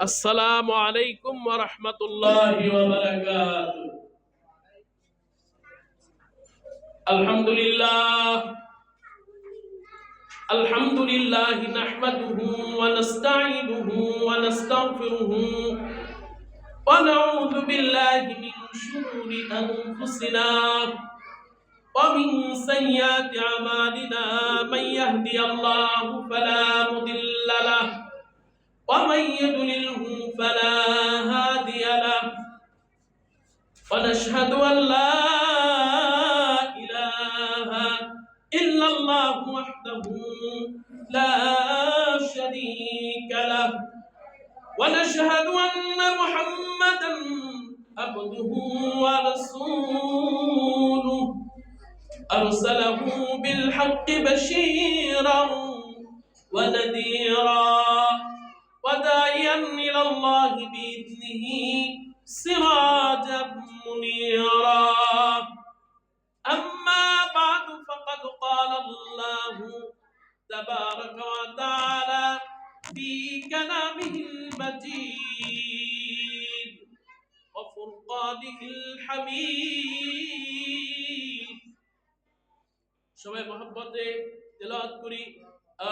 আসসালামু আলাইকুম ওয়া রাহমাতুল্লাহি ওয়া বারাকাতুহু। আলহামদুলিল্লাহ নাহমাদুহু ওয়া নাস্তাঈনুহু ওয়া নাস্তাগফিরুহু ওয়া নাউযু বিল্লাহি মিন শুরুরি আনফুসিনা ওয়া মিন সাইয়্যাতি আমালিনা মান ইয়াহদিয়াল্লাহু ফালা মুদিল্লা লাহু ওয়া মান ইউদ্লিলহু ফালা হাদিয়া লাহু। ونشهد أن لا إله إلا الله وحده لا شريك له ونشهد أن محمدا عبده ورسوله أرسله بالحق بشيرا ونذيرا وداعيا إلى الله بإذنه سراجا منيرا. أما بعد فقد قال الله تبارك وتعالى في كلامه المجيد وفرقانه الحميد. সবাই মহব্বতে তেলাওয়াত করি।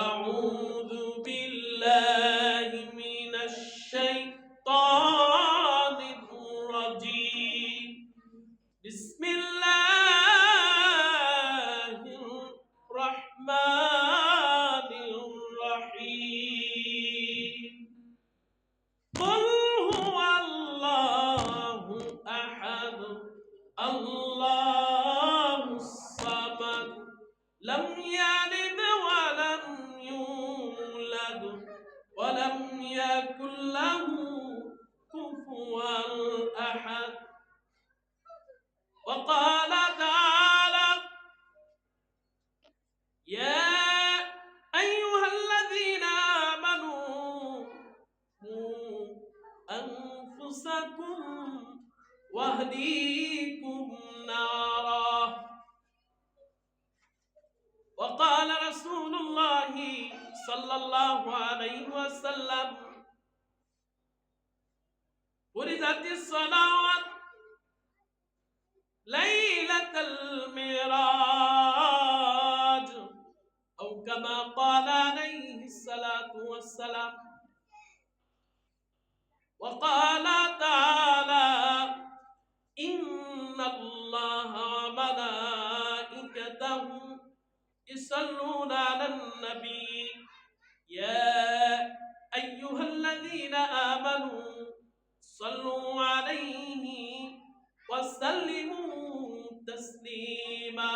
আউযু বিল্লাহি মিনাশ শাইতানির রাজিম। বিসমিল্লাহির রহমানির রহিম। কুল হুয়াল্লাহু আহাদ আল্লাহুস সামাদ لم يلد ولم يولد ولم يكن له كفوا أحد. وقال تعالى يا أيها الذين آمنوا قوا أنفسكم وأهليكم نارا. وقال رسول الله صلى الله عليه وسلم فرضت الصلوات ليلة المعراج أو كما قال عليه الصلاة والسلام. وقال تعالى إن الله وملائكته يصلون على النبي يا أيها الذين آمنوا صلوا عليه وسلموا تسليما.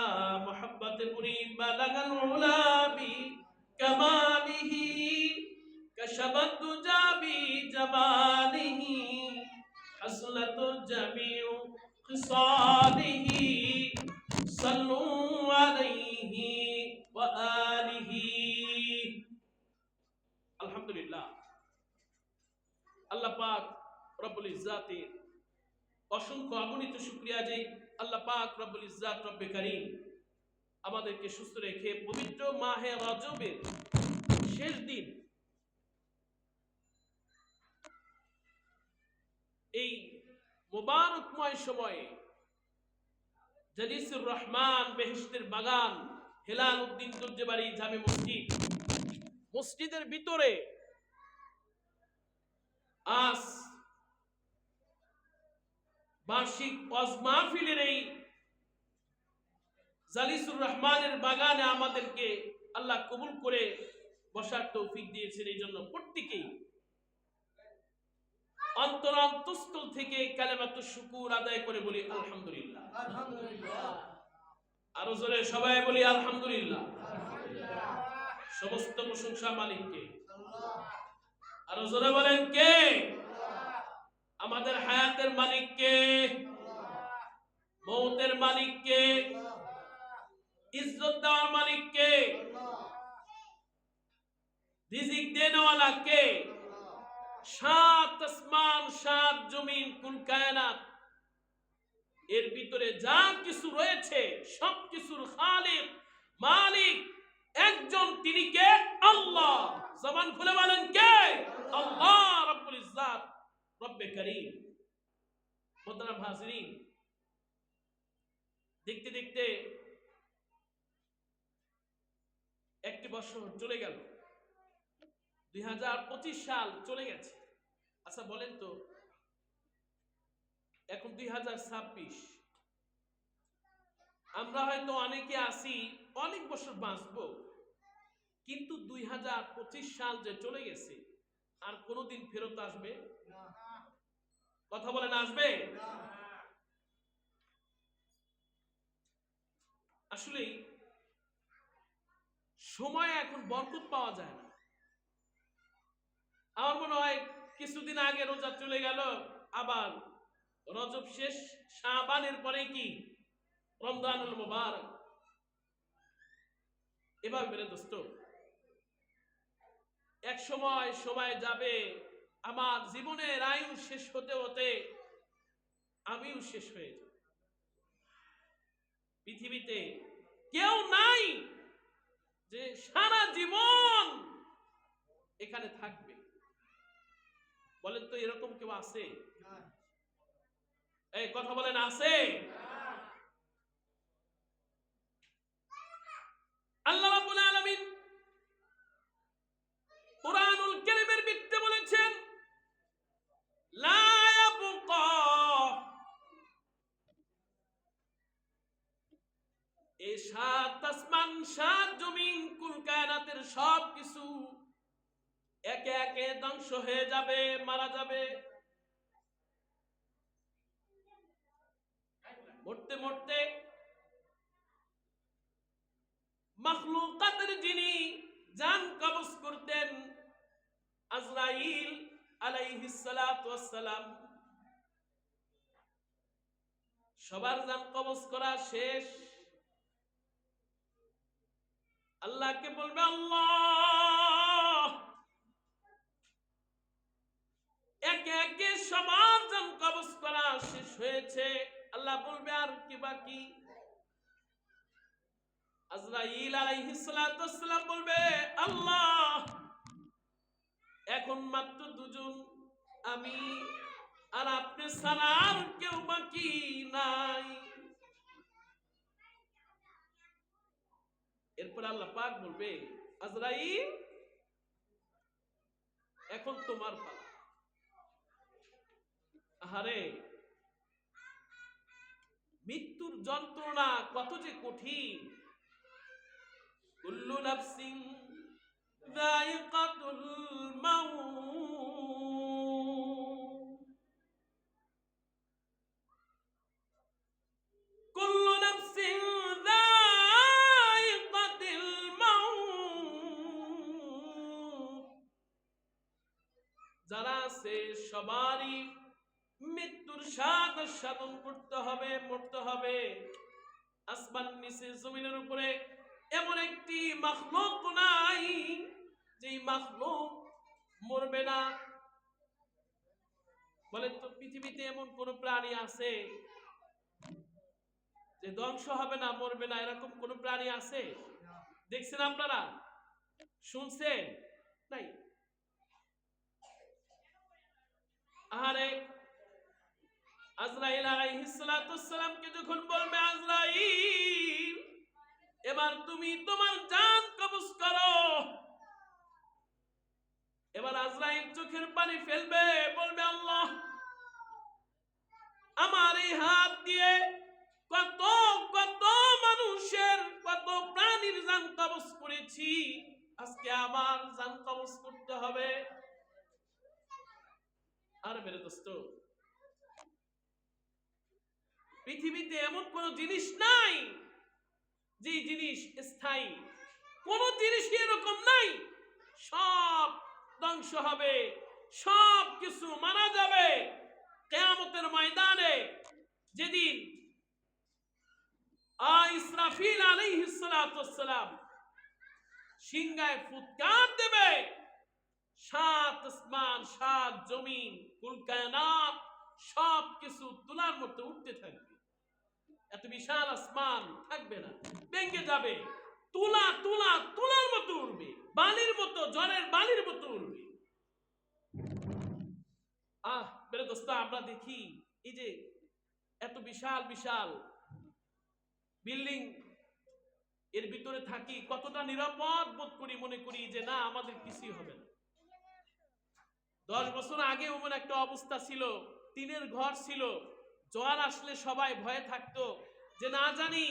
محبة المريد بلغ العلا بكماله كشف الدجى بجماله حصلت جميع خصاله صلوا عليه وآله. আলহামদুলিল্লাহ। আল্লাহ পাক রব্বুল ইজ্জাতের অসংখ্য অগণিত শুকরিয়া যে আল্লাহ পাক রব্বুল ইজ্জাত রব্বে কারীম আমাদেরকে সুস্থ রেখে পবিত্র মাহে রজবের শেষ দিন এই মোবারকময় সময়ে জালিসুর রহমান বেহেশতের বাগান হেলাল উদ্দিন দুর্জেবাড়ি জামে মসজিদের ভিতরে আজ বার্ষিক ওয়াজ মাহফিলের এই জালিসুর রহমানের বাগানে আমাদেরকে আল্লাহ কবুল করে বসার তৌফিক দিয়েছেন। এই জন্য প্রত্যেকেই অন্তরস্থল থেকে কালেমাতুশ শুকুর আদায় করে বলি আলহামদুলিল্লাহ। আরো জোরে সবাই বলি আলহামদুলিল্লাহ। সমস্ত প্রশংসা মালিককে। আরো জোরে বলেন কে? আমাদের হায়াতের মালিক কে? মৌতের মালিক কে? ইজ্জত দেওয়ার মালিক কে? রিজিক দেনেওয়ালা কে? সাত আসমান সাত জমিন কুল কায়নাত এর ভিতরে যা কিছু রয়েছে সব কিছুর খালিক মালিক একজন, তিনি কে? আল্লাহ। জবান খুলে বলেন কে? আল্লাহ রাব্বুল ইজ্জাত। করিম। মোহতারাম হাজরিন, দেখতে দেখতে একটি বছর চলে গেল, 2025 সাল চলে গেছে। আচ্ছা বলেন তো, এখন 2026, আমরা হয়তো অনেকে আছি অনেক বছর বাঁচবো, কিন্তু 2025 সাল যে চলে গেছে আর কোনোদিন ফেরত আসবে? কথা বলেন, আসবে? আসলে সময় এখন বরকত পাওয়া যায় না। আমার মনে হয় কিছুদিন আগে রোজা চলে গেল, আবার রজব শেষ, শাবানের পরে কি রমজানুল মুবারক। এভাবে মেরে দোস্ত, এক সময় সময় যাবে, আমার জীবনের আয়ু শেষ হতে হতে আমিও শেষ হয়ে যাব। পৃথিবীতে কেউ নাই যে সারা জীবন এখানে থাকবে। বলেন তো, এরকম কেউ আছে? এই কথা বলেন, আছে? আল্লাহ রাব্বুল আলামিন কুরআনুল কারীমের ভিতরে বলেছেন, লা ইয়াবকা, এই সাত আসমান, সাত জমিন, কুল কায়নাতের সব কিছু একে একে ধ্বংস হয়ে যাবে, মারা যাবে। মরতে মরতে মাখলুকাতের যিনি জান কবজ করতেন, আজরাইল আলাইহিস সালাতু ওয়াস সালাম, সবার জান কবজ করা শেষ। আল্লাহকে বলবে, আল্লাহ, একে একে সবার জান কবজ করা শেষ হয়েছে। আল্লাহ বলবে, আর কি বাকি? আজরাইল আলাইহিস সালাতু ওয়াস সালাম বলবে, আল্লাহ, এখন মাত্র দুজন, আমি আর আপনি ছাড়া আর কেউ বাকি নাই। এরপর আল্লাহ পাক বলবে, আজরাইল, এখন তোমার পালা। আহারে, মৃত্যুর যন্ত্রণা কত যে কঠিন। কুল্লু নাফসিন যায়িকাতুল মাউত, কুল্লু নাফসিন যায়িকাতুল মাউত, যারা আছে সবারই মৃত্যুর স্বাদ সাধন করতে হবে, মরতে হবে। আসমান নিচে জমিনের উপরে এমন একটি মাখলুক নাই যে মাখলুক মরবে না। বলেন তো, পৃথিবীতে এমন কোন প্রাণী আছে যে ধ্বংস হবে না, মরবে না? এরকম কোন প্রাণী আছে? দেখছেন আপনারা? শুনছেন? নাই। আরে আজরাইল আলাইহিস সালাতু ওয়াস সালামকে যখন বলবে, আজরাইল, এবার তুমি তোমার জান কবজ করো। এবার আজরাইল চোখের পানি ফেলবে, বলবে, আল্লাহ, আমার এই হাত দিয়ে কত কত মানুষের, কত প্রাণীর জান কবজ করেছি, আজকে আমার জান কবজ করতে হবে। আর মেরে দোস্ত, পৃথিবীতে এমন কোন জিনিস নাই যে জিনিস স্থায়ী। কোন জিনিসই এরকম নাই। সব ধ্বংস হবে, সব কিছু মারা যাবে। কিয়ামতের ময়দানে যেদিন ইসরাফিল আলাইহিস সালাতু ওয়াস সালাম সিংহায় ফুৎকার দেবে, সাত আসমান, সাত জমিন, কুল কায়নাত সব কিছু তুলার মতো উঠতে থাকবে। এত বিশাল আসমান থাকবে না, ভেঙে যাবে। তুলা তুলা তুলার মতো উঠবে, বালির মতো, জলের বালির মতো উঠবে। মেরে দোস্ত, আমরা দেখি এই যে এত বিশাল বিশাল বিল্ডিং এর ভিতরে থাকি, কতটা নিরাপদ বোধ করি, মনে করি যে না আমাদের কিছুই হবে না। 10 বছর আগে এমন একটা অবস্থা ছিল, টিনের ঘর ছিল, ঝড় আসলে সবাই ভয়ে থাকতো যে না জানি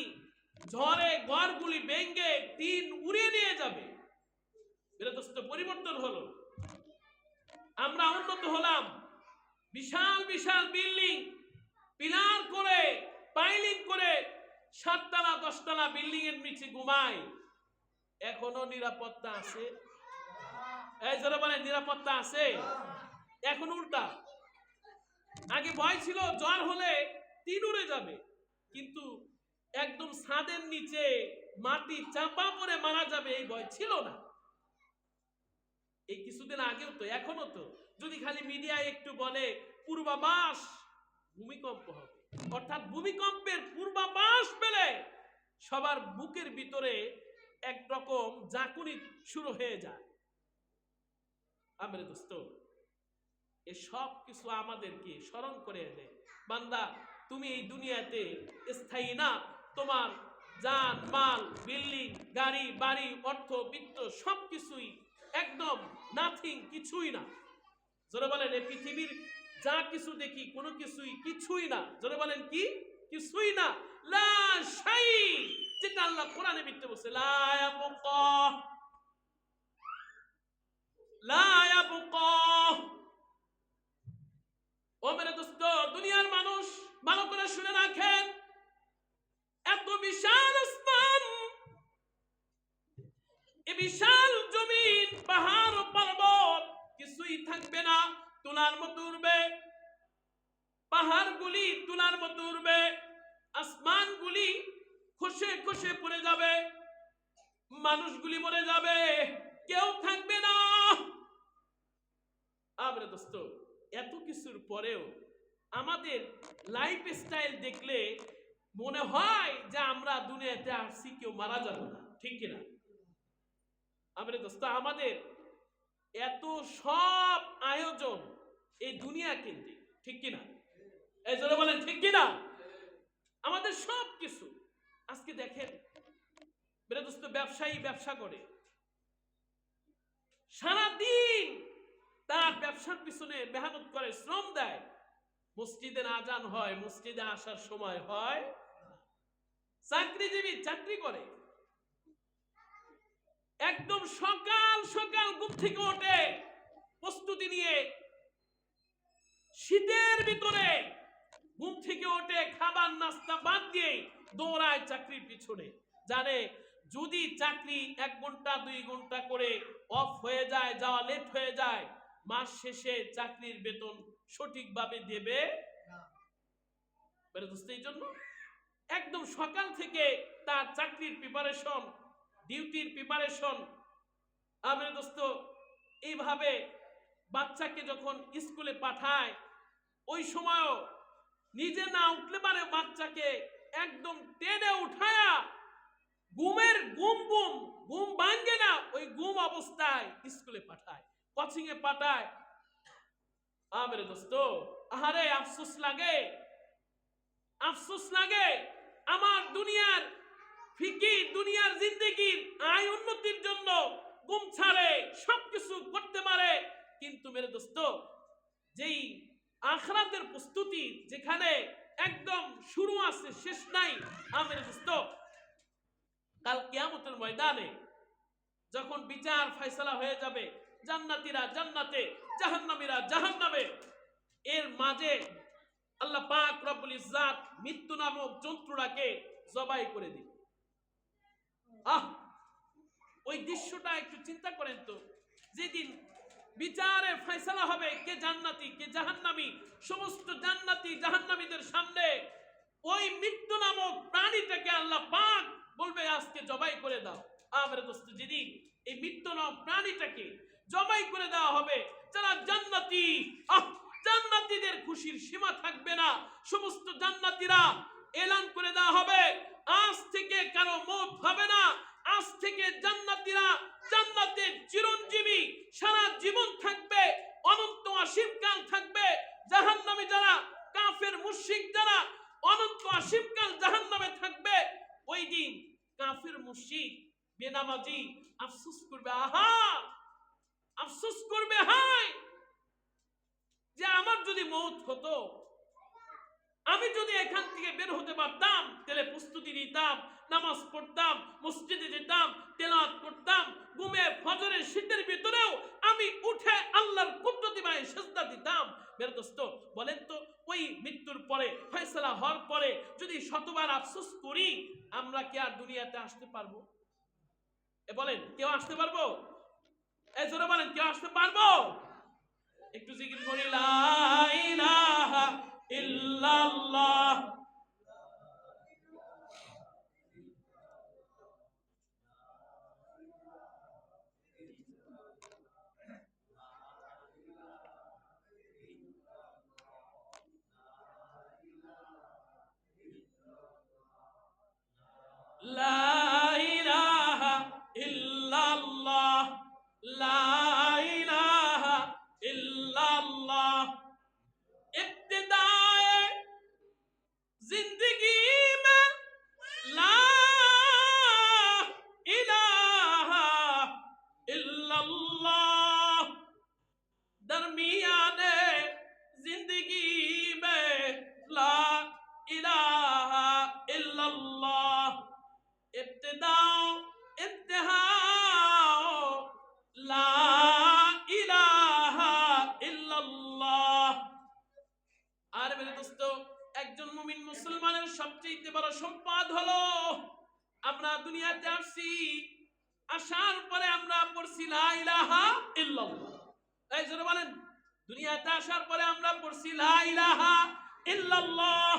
ঝড়ে ঘরগুলি ভেঙে টিন উড়িয়ে নিয়ে যাবে। পরিবর্তন হলো, আমরা উন্নত হলাম, বিশাল বিশাল বিল্ডিং পিলার করে পাইলিং করে 7 তলা 10 তলা বিল্ডিং এর নিচে ঘুমাই। এখনো নিরাপত্তা আছে? এই জোরে বলেন, নিরাপত্তা আছে? এখন উল্টা। আগে ভয় ছিল জ্বর হলে টিন উড়ে যাবে, কিন্তু একদম ছাদের নিচে মাটি চাপা পড়ে মারা যাবে এই ভয় ছিল না। এই কিছুদিন আগেও তো, এখনো তো যদি খালি মিডিয়ায় একটু বলে পূর্বাভাস ভূমিকম্প হবে, অর্থাৎ ভূমিকম্পের পূর্বাভাস পেলে সবার বুকের ভিতরে একরকম জাকুনি শুরু হয়ে যায়। আমার দোস্ত, এই সব কিছু আমাদেরকে স্মরণ করে দেয়, বান্দা তুমি এই দুনিয়াতে স্থায়ী না। তোমার জান মাল বিল্ডিং গাড়ি বাড়ি অর্থ বিত্ত সবকিছুই একদম নাথিং, কিছুই না। জোরে বলেন, এই পৃথিবীর যা কিছু দেখি কোনো কিছুই কিছুই না। জোরে বলেন, কি কিছুই না। লা শাই, যেটা আল্লাহ কোরআনে বিত্তে বলছে, লা ইয়াবকা লা ইয়াবকা। ও মেরে দোস্ত, দুনিয়ার মানুষ ভালো করে শুনে রাখেন, এত বিশাল আসমান, এই বিশাল জমিন, পাহাড় ও পর্বত কিছুই থাকবে না, তুলার মতো উড়বে। পাহাড়গুলি তুলার মতো উড়বে, আসমানগুলি খসে খসে পড়ে যাবে, মানুষগুলি মরে যাবে, কেউ থাকবে না। আমরা দোস্ত, এত কিছুর পরেও আমাদের লাইফ স্টাইল দেখলে মনে হয় যে আমরা দুনিয়াতে আসছি, কেউ মারা যাবে না, ঠিক কিনা? আমরা দোস্ত, আমাদের এত সব আয়োজন এই দুনিয়া কেন্দ্রিক, ঠিক কিনা? এই জন্য বলেন, ঠিক কিনা? আমাদের সব কিছু আজকে দেখেন, মেরে দোস্ত, ব্যবসায়ী ব্যবসা করে সারাদিন তার ব্যবসার পিছনে মেহনত করে, শ্রম দেয়, মসজিদে আজান হয়, মসজিদে আসার সময় হয়। চাকরিজীবী চাকরি করে, একদম সকাল সকাল ঘুম থেকে ওঠে, প্রস্তুতি নিয়ে, শীতের ভিতরে ঘুম থেকে ওঠে, খাবার নাস্তা বাদ দিয়ে দৌড়ায় চাকরির পিছনে। জানে যদি চাকরি 1 ঘন্টা 2 ঘন্টা করে অফ হয়ে যায়, যাওয়া লেট হয়ে যায়, মাস শেষে চাকরির বেতন সঠিকভাবে দেবে না। এই জন্য একদম সকাল থেকে তার চাকরির প্রিপারেশন, ডিউটির প্রিপারেশন। আমার দোস্ত, এইভাবে বাচ্চাকে যখন স্কুলে পাঠায়, ওই সময়ও নিজে না উঠলে পারে বাচ্চাকে একদম টেনে উঠায়া ঘুমের ঘুম ভাঙ্গে না, ওই ঘুম অবস্থায় স্কুলে পাঠায়, কোচিং এ পাঠায়। আমার দোস্ত, আহারে আফসোস লাগে, আফসোস লাগে। আমার দুনিয়ার ফিকির, দুনিয়ার জিন্দেগির আয় উন্নতির জন্য ঘুম ছাড়ে, সবকিছু করতে পারে, কিন্তু মেরে দোস্ত যেই আখিরাতের প্রস্তুতি, যেখানে একদম শুরু আছে শেষ নাই, আমার দোস্ত কাল কিয়ামতের ময়দানে যখন বিচার ফয়সালা হয়ে যাবে, জান্নাতীরা জান্নাতে, জাহান্নামীরা জাহান্নামে, এর মাঝে আল্লাহ পাক রব্বুল ইজ্জাত মৃত্যু নামক জন্তুটাকে জবাই করে দিল। ওই দৃশ্যটা একটু চিন্তা করেন তো, যেদিন বিচারে ফয়সালা হবে কে জান্নাতি কে জাহান্নামী, সমস্ত জান্নাতি জাহান্নামীদের সামনে ওই মৃত্যু নামক প্রাণীটাকে আল্লাহ পাক বলবে আজকে জবাই করে দাও। আমার দোস্ত, যেদিন এই মৃত্যু নামক প্রাণীটাকে জবাই করে দেওয়া হবে, যারা জান্নাতি, জান্নাতীদের খুশির সীমা থাকবে না। সমস্ত জান্নাতীরা এলান করে দেওয়া হবে, আজ থেকে কারো মওত হবে না, আজ থেকে জান্নাতীরা জান্নাতের চিরঞ্জীবী সারা জীবন থাকবে, অনন্ত অসীম কাল থাকবে। জাহান্নামী যারা, কাফের মুশরিক যারা অনন্ত অসীমকাল জাহান্নামে থাকবে, ওই দিন কাফের মুশরিক বেনামাজি আফসোস করবে, আহা, আফসোস করবে, হায় যে আমার যদি মওত হতো, আমি যদি এখান থেকে বের হতে পারতাম, তাহলে প্রস্তুতি নিতাম, নামাজ পড়তাম, মসজিদে যেতাম, তেলাওয়াত করতাম, ঘুমে ফজরের শীতের ভিতরেও আমি উঠে আল্লাহর কুদরতিময় সিজদা দিতাম। মেরে দোস্ত, বলেন তো, ওই মৃত্যুর পরে, ফয়সালা হওয়ার পরে যদি শতবার আফসোস করি, আমরা কি আর দুনিয়াতে আসতে পারবো? বলেন, কেউ আসতে পারবো? জোরে বলেন, কেউ আসতে পারবো? একটু জিকির করি, লা ইলাহা ইল্লাল্লাহ। লা ইলাহা ইল্লাল্লাহ, লা ইলাহা ইল্লাল্লাহ। इब्तिदाए जिंदगी में ला इलाहा इल्लल्लाह, दरमियाने जिंदगी में ला इलाहा इल्लल्लाह, इब्तिदाओ इंतहाओ ला इलाहा इल्लल्लाह। আর মেরে দোস্ত, একজন মুমিন মুসলমানের সবচেয়ে বড় সম্পদ হলো, আমরা দুনিয়াতে আসছি, আসার পরে আমরা পড়ছি লা ইলাহা ইল্লাল্লাহ। এই জোরে বলেন, দুনিয়াতে আসার পরে আমরা পড়ছি লা ইলাহা ইল্লাল্লাহ।